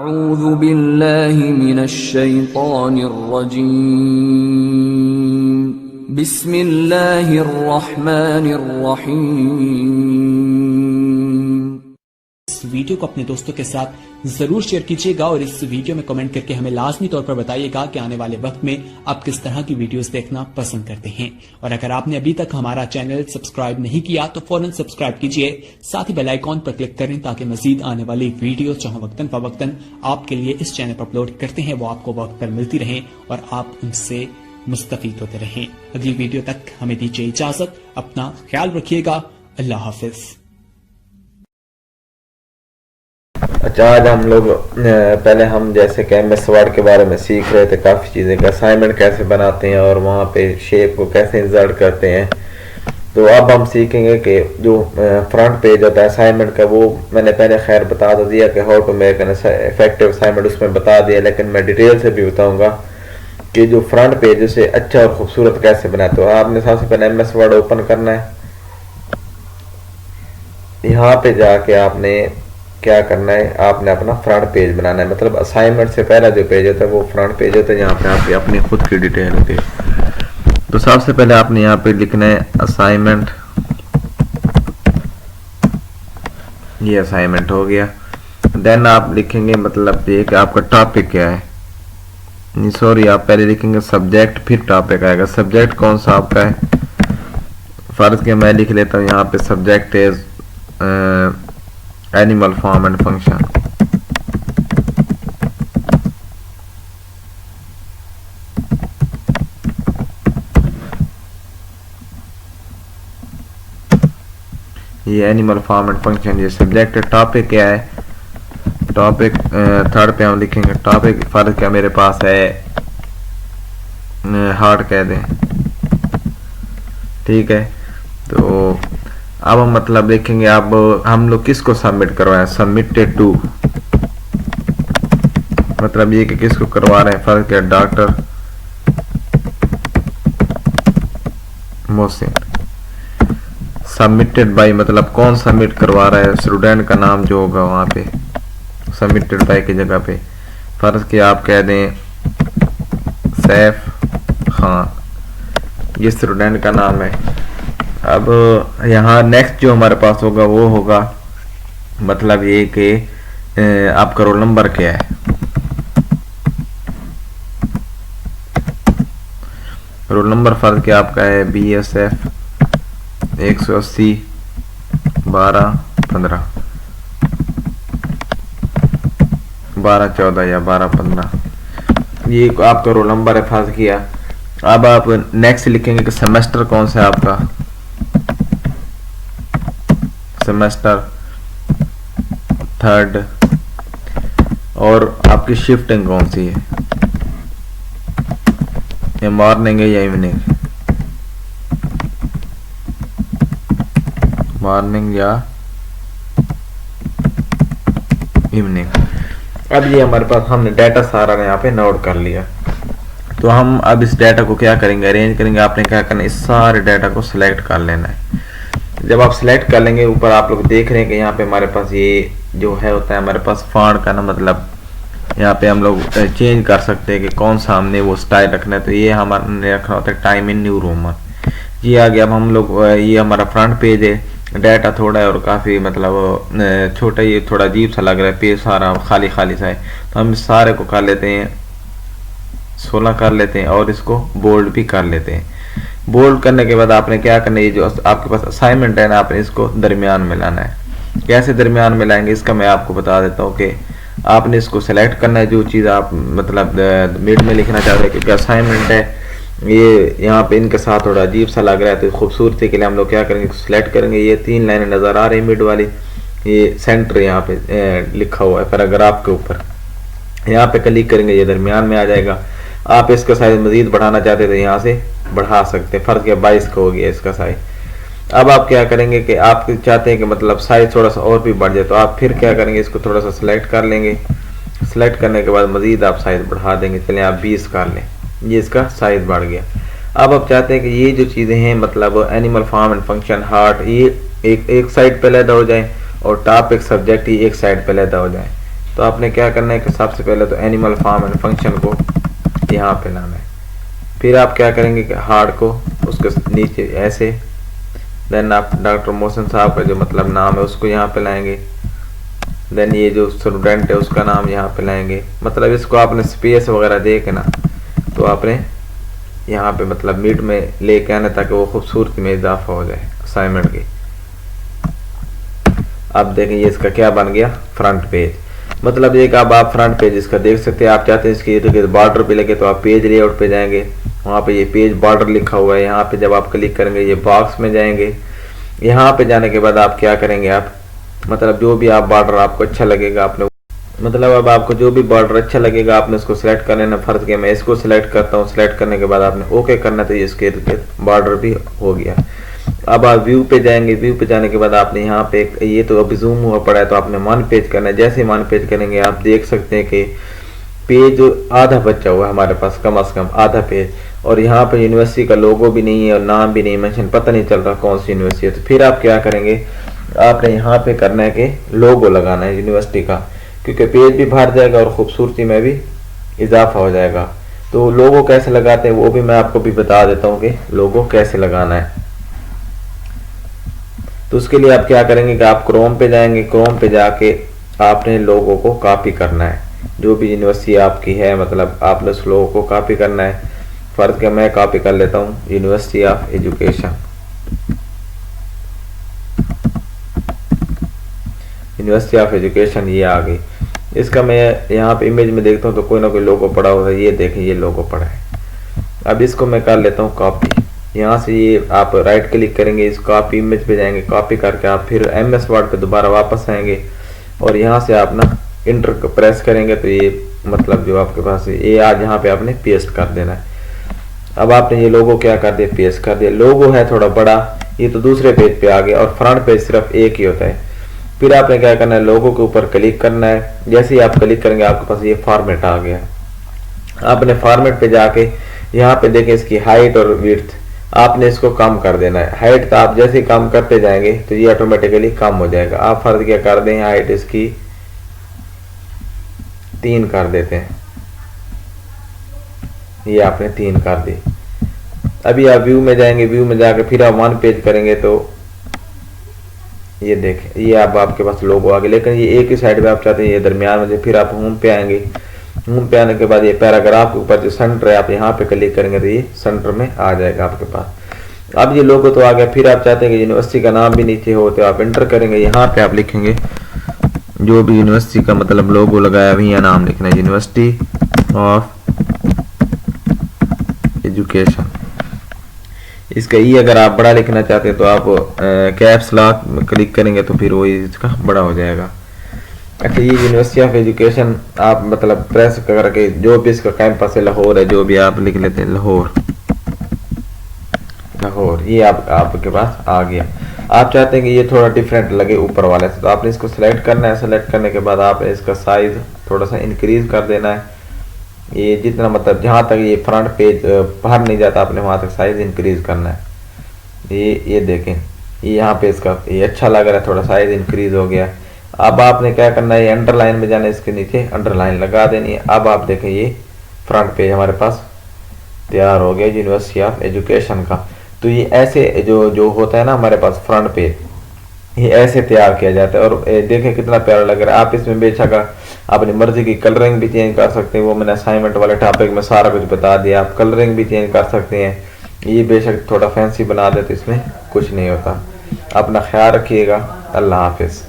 अऊज़ु बिल्लाहि मिनश शैतानिर रजीम बिस्मिल्लाहिर रहमानिर रहीम। इस वीडियो को अपने दोस्तों के साथ जरूर शेयर कीजिएगा और इस वीडियो में कमेंट करके हमें लाजमी तौर पर बताइएगा कि आने वाले वक्त में आप किस तरह की वीडियोस देखना पसंद करते हैं। और अगर आपने अभी तक हमारा चैनल सब्सक्राइब नहीं किया तो फौरन सब्सक्राइब कीजिए, साथ ही बेल आइकॉन पर क्लिक करें ताकि मजीद आने वाली वीडियो जहां वक्तन फवक्तन आपके लिए इस चैनल पर अपलोड करते हैं वो आपको वक्त पर मिलती रहें और आप उनसे मुस्तफीद होते रहें। अगली वीडियो तक हमें दीजिए इजाजत, अपना ख्याल रखिएगा, अल्लाह हाफिज। अच्छा, आज हम लोग पहले हम जैसे कि MS वर्ड के बारे में सीख रहे थे, काफ़ी चीज़ें का असाइनमेंट कैसे बनाते हैं और वहाँ पे शेप को कैसे इंसर्ट करते हैं। तो अब हम सीखेंगे कि जो फ्रंट पेज होता है असाइनमेंट का, वो मैंने पहले खैर बता तो दिया कि how to make an effective assignment, उसमें बता दिया, लेकिन मैं डिटेल से भी बताऊँगा कि जो फ्रंट पेज उसे अच्छा और खूबसूरत कैसे बनाते हो। आपने सबसे पहले MS वर्ड ओपन करना है। यहाँ पे जाके आपने क्या करना है, आपने अपना फ्रंट पेज बनाना है। मतलब असाइनमेंट से पहला जो पेज होता है वो फ्रंट पेज होता है, यहाँ पे आपकी अपनी खुद की डिटेल होती है। तो सबसे पहले आपने यहाँ पे लिखना है असाइनमेंट, ये असाइनमेंट हो गया। देन आप लिखेंगे मतलब ये कि आपका टॉपिक क्या है, सॉरी आप पहले लिखेंगे सब्जेक्ट, फिर टॉपिक आएगा। सब्जेक्ट कौन सा आपका है, फर्ज के मैं लिख लेता हूँ यहाँ पे subject is animal form and function. ये एनिमल फॉर्म एंड फंक्शन ये सब्जेक्ट है। टॉपिक क्या है, टॉपिक थर्ड पे हम लिखेंगे टॉपिक, फर्ज क्या मेरे पास है हार्ट कह दें, ठीक है। तो अब हम मतलब देखेंगे अब हम लोग किसको सबमिट करवाएं, सबमिटेड टू, मतलब ये कि किसको करवा रहे हैं, फर्क है डॉक्टर मोहसिन। सबमिटेड बाय मतलब कौन सबमिट करवा रहा है, स्टूडेंट का नाम जो होगा वहां पे सबमिटेड बाय की जगह पे फर्ज के आप कह दें सैफ खान, ये स्टूडेंट का नाम है। अब यहाँ नेक्स्ट जो हमारे पास होगा वो होगा मतलब ये कि आपका रोल नंबर क्या है। रोल नंबर फर्ज क्या आपका है BSF 180 12 15 12 14 या 12 15, ये आपका रोल नंबर है फर्ज किया। अब आप नेक्स्ट लिखेंगे कि सेमेस्टर कौन सा है आपका, सेमेस्टर थर्ड, और आपकी शिफ्टिंग कौन सी है, ये मॉर्निंग है या इवनिंग, मॉर्निंग या इवनिंग। अब ये हमारे पास हमने डाटा सारा यहाँ पे नोट कर लिया। तो हम अब इस डाटा को क्या करेंगे, अरेंज करेंगे। आपने क्या करना है, इस सारे डाटा को सिलेक्ट कर लेना है। जब आप सिलेक्ट कर लेंगे, ऊपर आप लोग देख रहे हैं कि यहाँ पे हमारे पास ये जो है होता है हमारे पास फॉन्ट का ना, मतलब यहाँ पे हम लोग चेंज कर सकते हैं कि कौन सा हमने वो स्टाइल रखना है। तो ये हमारे रखना होता है टाइम इन न्यू रोमन, ये आ गया। अब हम लोग ये हमारा फ्रंट पेज है, डाटा थोड़ा है और काफ़ी मतलब छोटा, ये थोड़ा अजीब सा लग रहा है, पेज सारा खाली खाली सा है। तो हम इस सारे को कर लेते हैं 16 कर लेते हैं और इसको बोल्ड भी कर लेते हैं। बोल्ड करने के बाद आपने क्या करना है, ये जो आपके पास असाइनमेंट है ना, आपने इसको दरमियान में लाना है। कैसे दरमियान में लाएंगे इसका मैं आपको बता देता हूँ कि आपने इसको सेलेक्ट करना है, जो चीज़ आप मतलब मिड में लिखना चाहते हैं, क्योंकि असाइनमेंट है ये यहाँ पे इनके साथ थोड़ा अजीब सा लग रहा है। तो खूबसूरती के लिए हम लोग क्या करेंगे, सेलेक्ट करेंगे। ये 3 लाइनें नज़र आ रही है मिड वाली, ये सेंटर यहाँ पे लिखा हुआ है पैराग्राफ के ऊपर, यहाँ पे क्लिक करेंगे, ये दरमियान में आ जाएगा। आप इसका साइज मजीद बढ़ाना चाहते थे, यहाँ से बढ़ा सकते हैं। फर्ज के 22 का हो गया इसका साइज। अब आप क्या करेंगे कि आप चाहते हैं कि मतलब साइज थोड़ा सा और भी बढ़ जाए, तो आप फिर क्या करेंगे, इसको थोड़ा सा सिलेक्ट कर लेंगे। सिलेक्ट करने के बाद मजीद आप साइज बढ़ा देंगे। चलें आप 20 कर लें, ये इसका साइज बढ़ गया। अब आप चाहते हैं कि ये जो चीज़ें हैं मतलब animal form and function heart, ये एक साइड पे लैदा हो जाए और टॉपिक सब्जेक्ट ही एक साइड पे लैदा हो जाए। तो आपने क्या करना है कि सबसे पहले तो एनिमल फार्म एंड फंक्शन को यहाँ पे लाना है। फिर आप क्या करेंगे कि हार्ड को उसके नीचे ऐसे, देन आप डॉक्टर मोहसिन साहब का जो मतलब नाम है उसको यहाँ पे लाएंगे। देन ये जो स्टूडेंट है उसका नाम यहाँ पे लाएंगे। मतलब इसको आपने स्पेस वगैरह दे के ना तो आपने यहाँ पे मतलब मिड में लेके आना ताकि वो खूबसूरती में इजाफा हो जाए असाइनमेंट की। अब देखें ये इसका क्या बन गया, फ्रंट पेज। मतलब एक अब आप फ्रंट पेज इसका देख सकते हैं। आप चाहते हैं इसकी बॉर्डर पे लगे तो आप पेज लेआउट पे जाएंगे, वहाँ पे ये पेज बॉर्डर लिखा हुआ है। यहाँ पे जब आप क्लिक करेंगे ये बॉक्स में जाएंगे। यहाँ पे जाने के बाद आप क्या करेंगे, आप मतलब जो भी आप बॉर्डर आपको अच्छा लगेगा आपने मतलब अब आपको जो भी बॉर्डर अच्छा लगेगा आपने उसको सिलेक्ट कर लेना। फर्ज के मैं इसको सिलेक्ट करता हूँ। सिलेक्ट करने के बाद आपने ओके करना, तो ये इसके बॉर्डर भी हो गया। अब आप व्यू पे जाएंगे। व्यू पे जाने के बाद आपने यहाँ पे ये तो अभी जूम हुआ पड़ा है तो आपने वन पेज करना है। जैसे वन पेज करेंगे आप देख सकते हैं कि पेज आधा बचा हुआ है हमारे पास, कम से कम आधा पेज। और यहाँ पे यूनिवर्सिटी का लोगो भी नहीं है और नाम भी नहीं मेंशन, पता नहीं चल रहा कौन सी यूनिवर्सिटी है। तो फिर आप क्या करेंगे, आपने यहाँ पे करना है कि लोगो लगाना है यूनिवर्सिटी का, क्योंकि पेज भी भर जाएगा और खूबसूरती में भी इजाफा हो जाएगा। तो लोगो कैसे लगाते हैं वो भी मैं आपको भी बता देता हूँ कि लोगो कैसे लगाना है। तो उसके लिए आप क्या करेंगे कि आप क्रोम पे जाएंगे। क्रोम पे जाके आपने लोगो को कॉपी करना है, जो भी यूनिवर्सिटी आपकी है मतलब आपने उस लोगो को कॉपी करना है। फर्ज के मैं कॉपी कर लेता हूँ university of education. University of education ये आ गई। इसका मैं यहाँ पे इमेज में देखता हूँ तो कोई ना कोई लोगो पड़ा हुआ है। ये देखें ये लोगो पड़ा है। अब इसको मैं कर लेता हूँ कॉपी। यहाँ से ये आप राइट क्लिक करेंगे, इस कॉपी इमेज पे जाएंगे। कॉपी करके आप फिर MS वर्ड पे दोबारा वापस आएंगे और यहाँ से आप ना इंटर प्रेस करेंगे तो ये मतलब जो आपके पास है ये आज यहाँ पे आपने पेस्ट कर देना है। अब आपने ये लोगो क्या कर दिया, पेस्ट कर दिया। लोगो है थोड़ा बड़ा, ये तो दूसरे पेज पे आ गया और फ्रंट पेज सिर्फ एक ही होता है। फिर आपने क्या करना है, लोगो के ऊपर क्लिक करना है। जैसे ही आप क्लिक करेंगे आपके पास ये फॉर्मेट आ गया। आपने फॉर्मेट पे जाके यहाँ पे देखें इसकी हाइट और विड्थ आपने इसको कम कर देना है। हाइट तो आप जैसे कम करते जाएंगे तो ये ऑटोमेटिकली कम हो जाएगा। आप फर्ज क्या कर दें, हाइट इसकी 3 कर देते हैं। ये आपने 3 कर दी। अभी आप व्यू में जाएंगे। व्यू में जाके फिर आप वन पेज करेंगे तो ये देखें ये अब आपके पास लोगो आ गया। लेकिन ये एक ही साइड पे आप चाहते हैं ये दरमियान में। फिर आप होम पे आएंगे। होम पे आने के बाद ये पैराग्राफ के ऊपर जो सेंटर है आप यहाँ पे क्लिक करेंगे तो ये सेंटर में आ जाएगा आपके पास। अब ये लोगो तो आ गया। फिर आप चाहते हैं कि यूनिवर्सिटी का नाम भी नीचे हो तो आप एंटर करेंगे। यहाँ पे आप लिखेंगे जो भी यूनिवर्सिटी का मतलब लोगो लगाया हुआ यहाँ नाम लिखना है, यूनिवर्सिटी ऑफ एजुकेशन। इसका ई अगर आप बड़ा लिखना चाहते हैं तो आप कैप्स लॉक में क्लिक करेंगे तो फिर वो इसका बड़ा हो जाएगा। अच्छा ये यूनिवर्सिटी ऑफ एजुकेशन आप मतलब प्रेस करके जो भी इसका कैंपस है लाहौर है जो भी आप लिख लेते हैं लाहौर। लाहौर ये आपके पास आ गया। आप चाहते हैं कि ये थोड़ा डिफरेंट लगे ऊपर वाले से तो आपने इसको सिलेक्ट करना है। सिलेक्ट करने के बाद आपने इसका साइज थोड़ा सा इंक्रीज कर देना है। ये जितना मतलब जहाँ तक ये फ्रंट पेज बाहर नहीं जाता आपने वहाँ तक साइज इंक्रीज करना है। ये देखें ये यहाँ पे इसका ये अच्छा लग रहा है, थोड़ा साइज इंक्रीज हो गया। अब आपने क्या करना है, ये अंडरलाइन में जाना है, इसके नीचे अंडरलाइन लगा देनी है। अब आप देखें ये फ्रंट पेज हमारे पास तैयार हो गया यूनिवर्सिटी ऑफ एजुकेशन का। तो ये ऐसे जो होता है ना हमारे पास फ्रंट पेज, ये ऐसे तैयार किया जाता है। और देखें कितना प्यारा लग रहा है। आप इसमें बेशक अपनी मर्जी की कलरिंग भी चेंज कर सकते हैं। वो मैंने असाइनमेंट वाले टॉपिक में सारा कुछ बता दिया। आप कलरिंग भी चेंज कर सकते हैं। ये बेशक थोड़ा फैंसी बना दे तो इसमें कुछ नहीं होता। अपना ख्याल रखिएगा। अल्लाह हाफिज़।